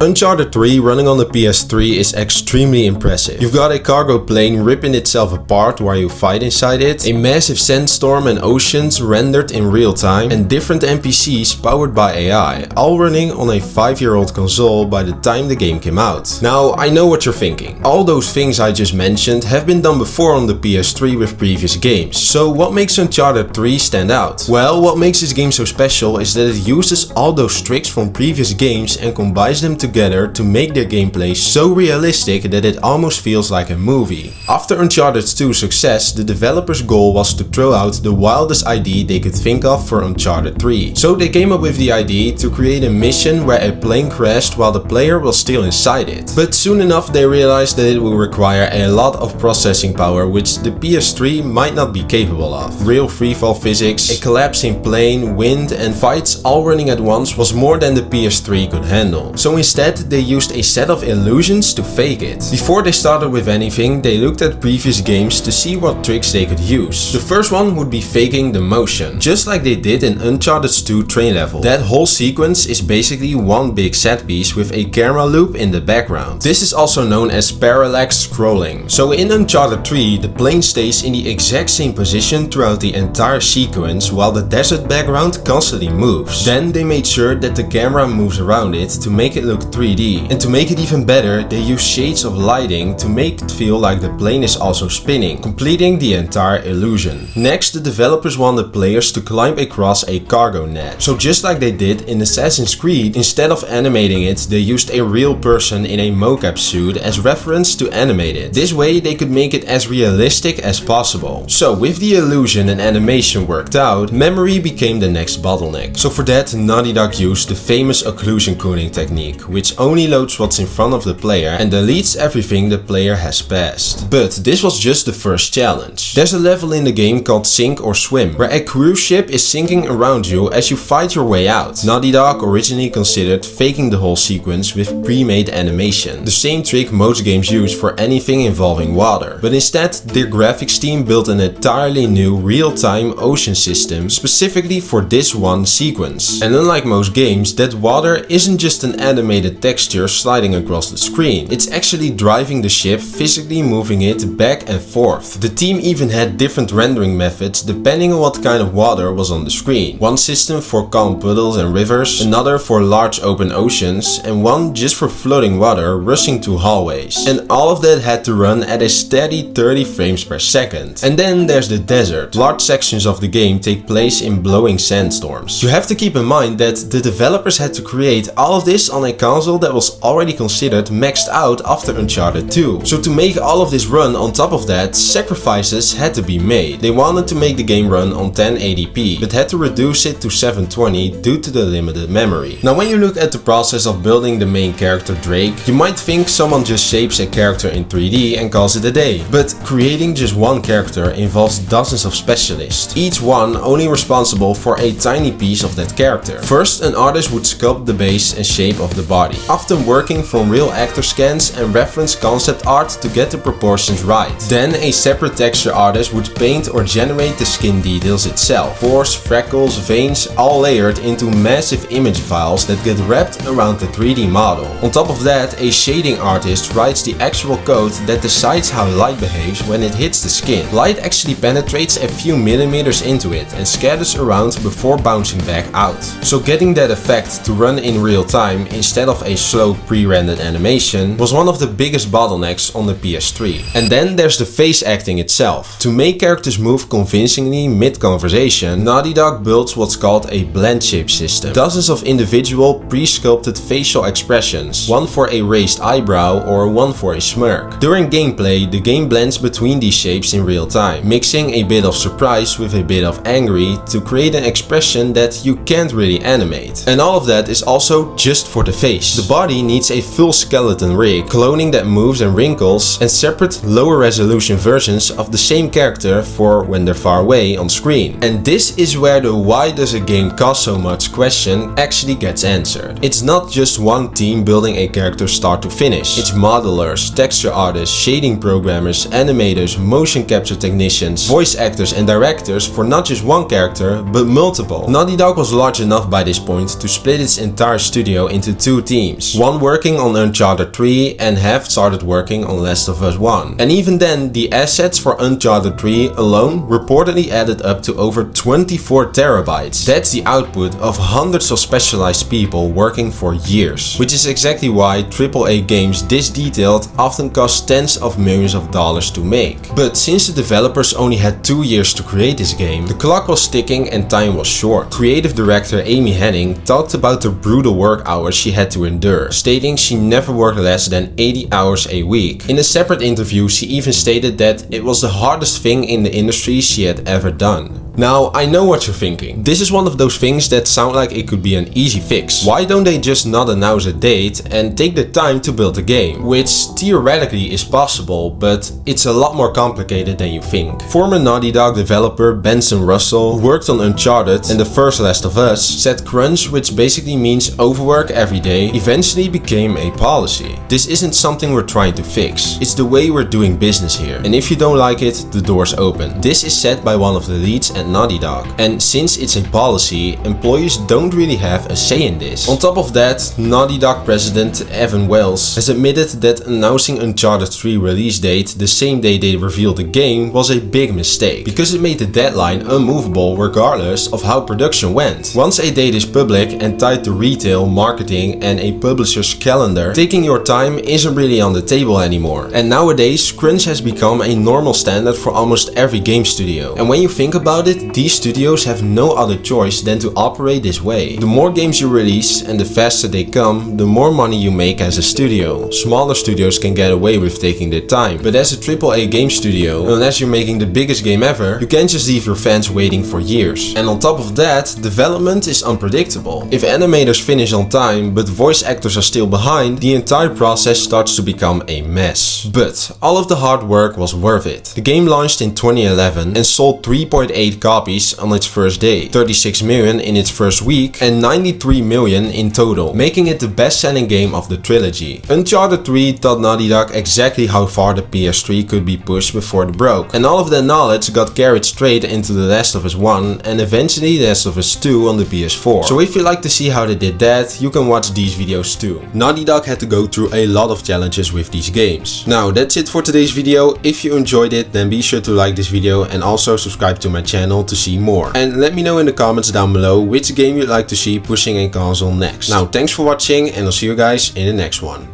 Uncharted 3 running on the PS3 is extremely impressive. You've got a cargo plane ripping itself apart while you fight inside it, a massive sandstorm and oceans rendered in real time, and different NPCs powered by AI, all running on a 5-year-old console by the time the game came out. Now, I know what you're thinking. All those things I just mentioned have been done before on the PS3 with previous games, so what makes Uncharted 3 stand out? Well, what makes this game so special is that it uses all those tricks from previous games and combines them together to make their gameplay so realistic that it almost feels like a movie. After Uncharted 2's success, the developers' goal was to throw out the wildest idea they could think of for Uncharted 3. So they came up with the idea to create a mission where a plane crashed while the player was still inside it. But soon enough they realized that it will require a lot of processing power which the PS3 might not be capable of. Real freefall physics, a collapsing plane, wind and fights all running at once was more than the PS3 could handle. So instead they used a set of illusions to fake it. Before they started with anything, they looked at previous games to see what tricks they could use. The first one would be faking the motion, just like they did in Uncharted 2 train level. That whole sequence is basically one big set piece with a camera loop in the background. This is also known as parallax scrolling. So in Uncharted 3, the plane stays in the exact same position throughout the entire sequence while the desert background constantly moves. Then they made sure that the camera moves around it to make it look 3D. And to make it even better, they use shades of lighting to make it feel like the plane is also spinning, completing the entire illusion. Next, the developers wanted players to climb across a cargo net. So just like they did in Assassin's Creed, instead of animating it, they used a real person in a mocap suit as reference to animate it. This way they could make it as realistic as possible. So with the illusion and animation worked out, memory became the next bottleneck. So for that, Naughty Dog used the famous occlusion cooling technique, which only loads what's in front of the player and deletes everything the player has passed. But this was just the first challenge. There's a level in the game called Sink or Swim, where a cruise ship is sinking around you as you fight your way out. Naughty Dog originally considered faking the whole sequence with pre-made animation, the same trick most games use for anything involving water. But instead, their graphics team built an entirely new real-time ocean system specifically for this one sequence. And unlike most games, that water isn't just an animated texture sliding across the screen. It's actually driving the ship, physically moving it back and forth. The team even had different rendering methods depending on what kind of water was on the screen. One system for calm puddles and rivers, another for large open oceans, and one just for floating water rushing through hallways. And all of that had to run at a steady 30 frames per second. And then there's the desert. Large sections of the game take place in blowing sandstorms. You have to keep in mind that the developers had to create all of this on a console that was already considered maxed out after Uncharted 2. So to make all of this run on top of that, sacrifices had to be made. They wanted to make the game run on 1080p, but had to reduce it to 720 due to the limited memory. Now when you look at the process of building the main character Drake, you might think someone just shapes a character in 3D and calls it a day. But creating just one character involves dozens of specialists, each one only responsible for a tiny piece of that character. First, an artist would sculpt the base and shape of the body, often working from real actor scans and reference concept art to get the proportions right. Then a separate texture artist would paint or generate the skin details itself. Pores, freckles, veins, all layered into massive image files that get wrapped around the 3D model. On top of that, a shading artist writes the actual code that decides how light behaves when it hits the skin. Light actually penetrates a few millimeters into it and scatters around before bouncing back out. So getting that effect to run in real time instead of a slow pre-rendered animation was one of the biggest bottlenecks on the PS3. And then there's the face acting itself. To make characters move convincingly mid-conversation, Naughty Dog built what's called a blend shape system. Dozens of individual pre-sculpted facial expressions, one for a raised eyebrow or one for a smirk. During gameplay, the game blends between these shapes in real time, mixing a bit of surprise with a bit of angry to create an expression that you can't really animate. And all of that is also just for the face. The body needs a full skeleton rig, cloning that moves and wrinkles, and separate lower resolution versions of the same character for when they're far away on screen. And this is where the why does a game cost so much question actually gets answered. It's not just one team building a character start to finish. It's modelers, texture artists, shading programmers, animators, motion capture technicians, voice actors and directors for not just one character, but multiple. Naughty Dog was large enough by this point to split its entire studio into two teams teams, one working on Uncharted 3 and half started working on Last of Us 1. And even then, the assets for Uncharted 3 alone reportedly added up to over 24 terabytes. That's the output of hundreds of specialized people working for years, which is exactly why AAA games this detailed often cost tens of millions of dollars to make. But since the developers only had 2 years to create this game, the clock was ticking and time was short. Creative director Amy Hennig talked about the brutal work hours she had to endure, stating she never worked less than 80 hours a week. In a separate interview, she even stated that it was the hardest thing in the industry she had ever done. Now, I know what you're thinking. This is one of those things that sound like it could be an easy fix. Why don't they just not announce a date and take the time to build the game? Which theoretically is possible, but it's a lot more complicated than you think. Former Naughty Dog developer Benson Russell, who worked on Uncharted and the first Last of Us, said crunch, which basically means overwork every day, eventually became a policy. This isn't something we're trying to fix. It's the way we're doing business here. And if you don't like it, the door's open. This is said by one of the leads at Naughty Dog. And since it's a policy, employees don't really have a say in this. On top of that, Naughty Dog president Evan Wells has admitted that announcing Uncharted 3 release date the same day they revealed the game was a big mistake, because it made the deadline unmovable regardless of how production went. Once a date is public and tied to retail, marketing and a publisher's calendar, taking your time isn't really on the table anymore. And nowadays, crunch has become a normal standard for almost every game studio. And when you think about it, these studios have no other choice than to operate this way. The more games you release and the faster they come, the more money you make as a studio. Smaller studios can get away with taking their time, but as a AAA game studio, unless you're making the biggest game ever, you can't just leave your fans waiting for years. And on top of that, development is unpredictable. If animators finish on time, but voice actors are still behind, the entire process starts to become a mess. But all of the hard work was worth it. The game launched in 2011 and sold 3.8 copies on its first day, 36 million in its first week, and 93 million in total, making it the best-selling game of the trilogy. Uncharted 3 taught Naughty Dog exactly how far the PS3 could be pushed before it broke, and all of that knowledge got carried straight into The Last of Us 1 and eventually The Last of Us 2 on the PS4. So if you like to see how they did that, you can watch these videos too. Naughty Dog had to go through a lot of challenges with these games. Now that's it for today's video. If you enjoyed it, then be sure to like this video and also subscribe to my channel to see more. And let me know in the comments down below which game you'd like to see pushing a console next. Now thanks for watching and I'll see you guys in the next one.